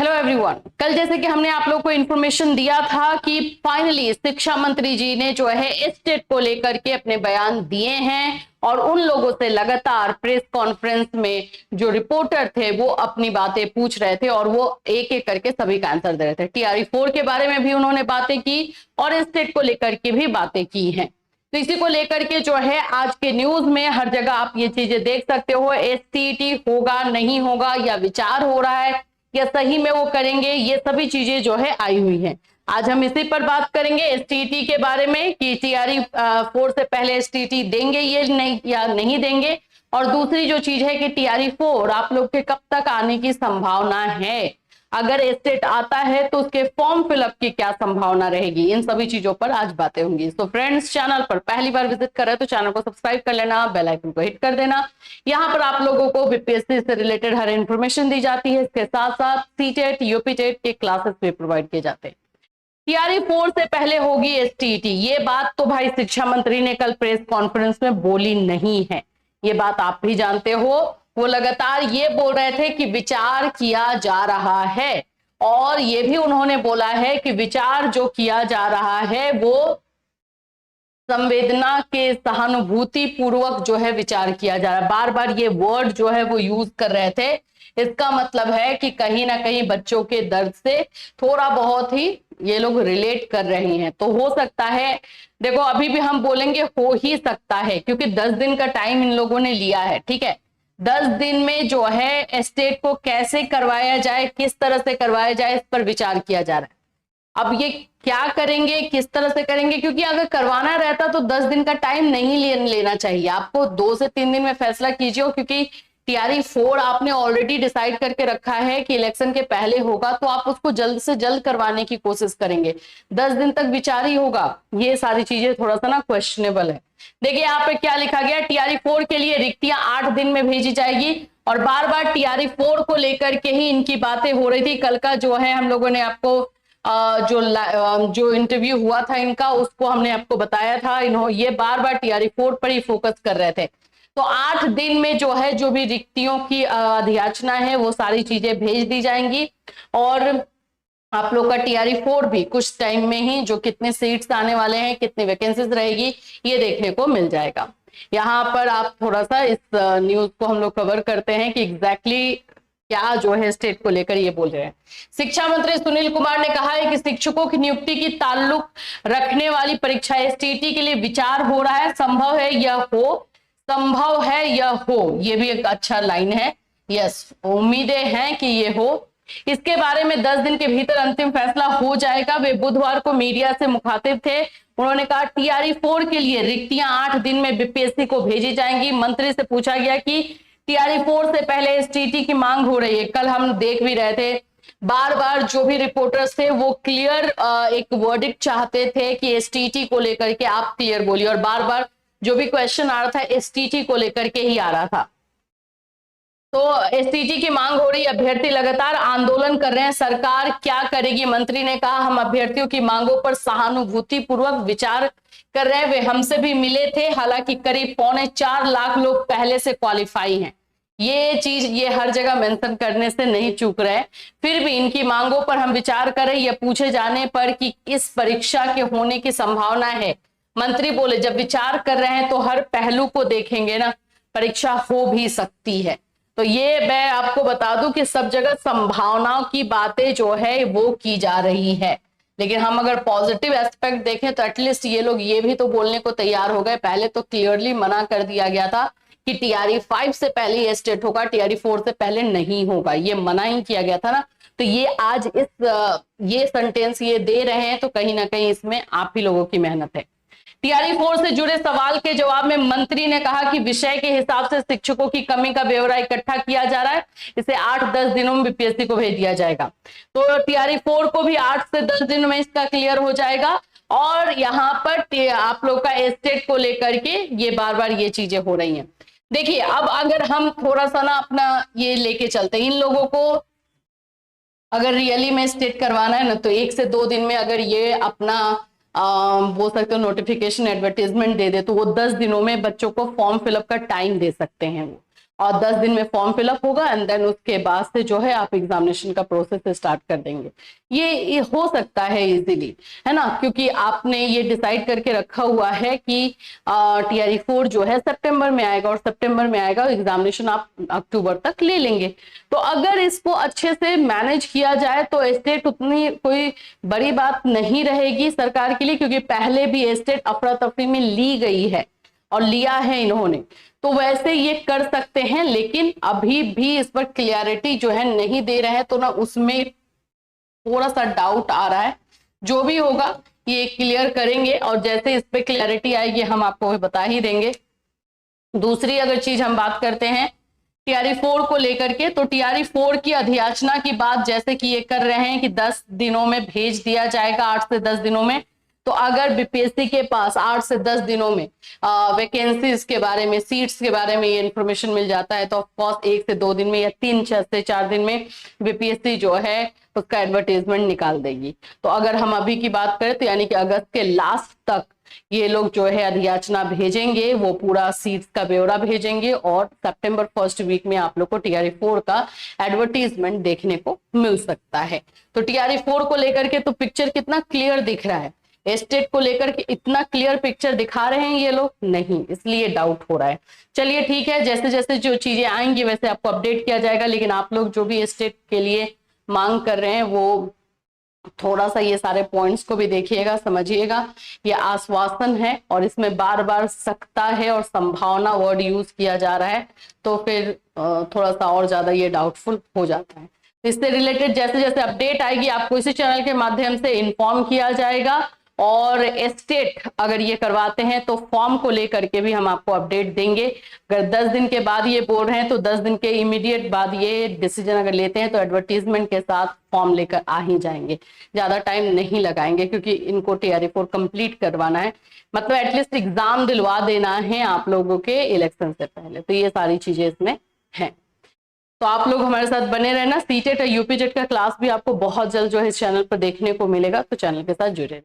Hello everyone, कल जैसे कि हमने आप लोग को इन्फॉर्मेशन दिया था कि फाइनली शिक्षा मंत्री जी ने जो है एस्टेट को लेकर के अपने बयान दिए हैं और उन लोगों से लगातार प्रेस कॉन्फ्रेंस में जो रिपोर्टर थे वो अपनी बातें पूछ रहे थे और वो एक एक करके सभी का आंसर दे रहे थे। TRE4 के बारे में भी उन्होंने बातें की और एस्टेट को लेकर के भी बातें की हैं। तो इसी को लेकर के जो है आज के न्यूज में हर जगह आप ये चीजें देख सकते हो। STT होगा नहीं होगा या विचार हो रहा है या सही में वो करेंगे, ये सभी चीजें जो है आई हुई हैं। आज हम इसी पर बात करेंगे STT के बारे में कि TRE4 से पहले STT देंगे ये नहीं या नहीं देंगे, और दूसरी जो चीज है कि TRE4 आप लोग के कब तक आने की संभावना है, अगर एस्टेट आता है तो उसके फॉर्म फिलअप की क्या संभावना रहेगी, इन सभी चीजों पर आज बातें होंगी। तो फ्रेंड्स, चैनल पर पहली बार विजिट कर रहे हैं तो चैनल को सब्सक्राइब कर लेना, बेल आइकन को हिट कर देना। यहाँ पर आप लोगों को BPSC से रिलेटेड हर इंफॉर्मेशन दी जाती है। इसके साथ साथ CTET, UPTET के क्लासेस भी प्रोवाइड किए जाते हैं। TRE4 से पहले होगी STT, ये बात तो भाई शिक्षा मंत्री ने कल प्रेस कॉन्फ्रेंस में बोली नहीं है, ये बात आप भी जानते हो। वो लगातार ये बोल रहे थे कि विचार किया जा रहा है, और ये भी उन्होंने बोला है कि विचार जो किया जा रहा है वो संवेदना के सहानुभूति पूर्वक जो है विचार किया जा रहा है। बार बार ये वर्ड जो है वो यूज कर रहे थे। इसका मतलब है कि कहीं ना कहीं बच्चों के दर्द से थोड़ा बहुत ही ये लोग रिलेट कर रहे हैं। तो हो सकता है, देखो अभी भी हम बोलेंगे हो ही सकता है, क्योंकि 10 दिन का टाइम इन लोगों ने लिया है। ठीक है, 10 दिन में जो है एस्टेट को कैसे करवाया जाए, किस तरह से करवाया जाए, इस पर विचार किया जा रहा है। अब ये क्या करेंगे, किस तरह से करेंगे, क्योंकि अगर करवाना रहता तो 10 दिन का टाइम नहीं लेना चाहिए आपको, 2 से 3 दिन में फैसला कीजिए। क्योंकि TRE4 आपने ऑलरेडी डिसाइड करके रखा है कि इलेक्शन के पहले होगा, तो आप उसको जल्द से जल्द करवाने की कोशिश करेंगे। 10 दिन तक विचार ही होगा, ये सारी चीजें थोड़ा सा ना क्वेश्चनेबल है। देखिए यहाँ पे क्या लिखा गया, TRE4 के लिए रिक्तियां 8 दिन में भेजी जाएगी, और बार बार TRE4 को लेकर के ही इनकी बातें हो रही थी। कल का जो है हम लोगों ने आपको जो इंटरव्यू हुआ था इनका, उसको हमने आपको बताया था। ये बार बार TRE4 पर ही फोकस कर रहे थे। तो 8 दिन में जो है जो भी रिक्तियों की अधियाचना है वो सारी चीजें भेज दी जाएंगी, और आप लोग का TRE4 भी कुछ टाइम में ही जो कितने सीट्स आने वाले हैं, कितनी वैकेंसीज रहेगी, ये देखने को मिल जाएगा। यहाँ पर आप थोड़ा सा इस न्यूज को हम लोग कवर करते हैं कि एग्जैक्टली क्या जो है स्टेट को लेकर ये बोल रहे हैं। शिक्षा मंत्री सुनील कुमार ने कहा है कि शिक्षकों की नियुक्ति की ताल्लुक रखने वाली परीक्षा STT के लिए विचार हो रहा है, संभव है यह हो। ये भी एक अच्छा लाइन है। यस, उम्मीदें हैं कि ये हो। इसके बारे में 10 दिन के भीतर अंतिम फैसला हो जाएगा। वे बुधवार को मीडिया से मुखातिब थे। उन्होंने कहा TRE4 के लिए रिक्तियां 8 दिन में BPSC को भेजी जाएंगी। मंत्री से पूछा गया कि TRE4 से पहले STT की मांग हो रही है। कल हम देख भी रहे थे, बार बार जो भी रिपोर्टर्स थे वो क्लियर एक वर्डिक्ट चाहते थे कि STT को लेकर के आप क्लियर बोलिए, और बार बार जो भी क्वेश्चन आ रहा था STT को लेकर के ही आ रहा था। तो STT की मांग हो रही, अभ्यर्थी लगातार आंदोलन कर रहे हैं, सरकार क्या करेगी। मंत्री ने कहा, हम अभ्यर्थियों की मांगों पर सहानुभूति पूर्वक विचार कर रहे हैं। वे हमसे भी मिले थे, हालांकि करीब 4.25 लाख लोग पहले से क्वालिफाई हैं। ये चीज ये हर जगह मेंशन करने से नहीं चूक रहे। फिर भी इनकी मांगों पर हम विचार करें, यह पूछे जाने पर कि इस परीक्षा के होने की संभावना है, मंत्री बोले जब विचार कर रहे हैं तो हर पहलू को देखेंगे ना, परीक्षा हो भी सकती है। तो ये मैं आपको बता दूं कि सब जगह संभावनाओं की बातें जो है वो की जा रही है, लेकिन हम अगर पॉजिटिव एस्पेक्ट देखें तो एटलीस्ट ये लोग ये भी तो बोलने को तैयार हो गए। पहले तो क्लियरली मना कर दिया गया था कि TRE5 से पहले ये स्टेट होगा, TRE4 से पहले नहीं होगा, ये मना ही किया गया था ना। तो ये आज ये सेंटेंस ये दे रहे हैं, तो कहीं ना कहीं इसमें आप ही लोगों की मेहनत है। TRE4 से जुड़े सवाल के जवाब में मंत्री ने कहा कि विषय के हिसाब से शिक्षकों की कमी का ब्यौरा इकट्ठा किया जा रहा है, इसे 8-10 दिनों में BPSC को भेज दिया जाएगा। तो TRE4 को भी 8 से 10 दिन में इसका क्लियर हो जाएगा। और यहाँ पर आप लोग का एस्टेट को लेकर के ये बार बार ये चीजें हो रही हैं। देखिए, अब अगर हम थोड़ा सा ना अपना ये लेके चलते हैं, इन लोगों को अगर रियली में स्टेट करवाना है ना, तो 1 से 2 दिन में अगर ये अपना बोल सकते हो नोटिफिकेशन एडवर्टीजमेंट दे दे, तो वो 10 दिनों में बच्चों को फॉर्म फिलअप का टाइम दे सकते हैं वो। और 10 दिन में फॉर्म फिलअप होगा एंड देन उसके बाद से जो है आप एग्जामिनेशन का प्रोसेस स्टार्ट कर देंगे। ये हो सकता है इजीली, है ना, क्योंकि आपने ये डिसाइड करके रखा हुआ है कि TRE 4 जो है सितंबर में आएगा और सितंबर में आएगा, एग्जामिनेशन आप अक्टूबर तक ले लेंगे। तो अगर इसको अच्छे से मैनेज किया जाए तो एस्टेट उतनी कोई बड़ी बात नहीं रहेगी सरकार के लिए, क्योंकि पहले भी एस्टेट अफरा तफरी में ली गई है और लिया है इन्होंने, तो वैसे ये कर सकते हैं। लेकिन अभी भी इस पर क्लियरिटी जो है नहीं दे रहे हैं, तो ना उसमें थोड़ा सा डाउट आ रहा है। जो भी होगा ये क्लियर करेंगे और जैसे इस पे क्लियरिटी आएगी हम आपको बता ही देंगे। दूसरी अगर चीज हम बात करते हैं TRE 4 को लेकर के, तो TRE 4 की अधियाचना की बात जैसे कि ये कर रहे हैं कि 10 दिनों में भेज दिया जाएगा, 8 से 10 दिनों में। तो अगर BPSC के पास 8 से 10 दिनों में वैकेंसीज के बारे में, सीट्स के बारे में ये इन्फॉर्मेशन मिल जाता है, तो ऑफकोर्स 1 से 2 दिन में या 3 से 4 दिन में BPSC जो है उसका एडवर्टीजमेंट निकाल देगी। तो अगर हम अभी की बात करें तो यानी कि अगस्त के लास्ट तक ये लोग जो है अधियाचना भेजेंगे, वो पूरा सीट्स का ब्यौरा भेजेंगे और सितंबर फर्स्ट वीक में आप लोग को TRE 4 का एडवर्टीजमेंट देखने को मिल सकता है। तो TRE 4 को लेकर के तो पिक्चर कितना क्लियर दिख रहा है, एस्टेट को लेकर के इतना क्लियर पिक्चर दिखा रहे हैं ये लोग नहीं, इसलिए डाउट हो रहा है। चलिए ठीक है, जैसे जैसे जो चीजें आएंगी वैसे आपको अपडेट किया जाएगा। लेकिन आप लोग जो भी एस्टेट के लिए मांग कर रहे हैं वो थोड़ा सा ये सारे पॉइंट्स को भी देखिएगा, समझिएगा। ये आश्वासन है और इसमें बार बार सकता है और संभावना वर्ड यूज किया जा रहा है, तो फिर थोड़ा सा और ज्यादा ये डाउटफुल हो जाता है। इससे रिलेटेड जैसे जैसे अपडेट आएगी आपको इसी चैनल के माध्यम से इन्फॉर्म किया जाएगा। और एस्टेट अगर ये करवाते हैं तो फॉर्म को लेकर के भी हम आपको अपडेट देंगे। अगर 10 दिन के बाद ये बोल रहे हैं तो 10 दिन के इमीडिएट बाद ये डिसीजन अगर लेते हैं तो एडवर्टीजमेंट के साथ फॉर्म लेकर आ ही जाएंगे, ज्यादा टाइम नहीं लगाएंगे, क्योंकि इनको TRE 4 कंप्लीट करवाना है, मतलब एटलीस्ट एग्जाम दिलवा देना है आप लोगों के इलेक्शन से पहले। तो ये सारी चीजें इसमें हैं। तो आप लोग हमारे साथ बने रहना। CTET और UPJET का क्लास भी आपको बहुत जल्द जो है इस चैनल पर देखने को मिलेगा, तो चैनल के साथ जुड़े।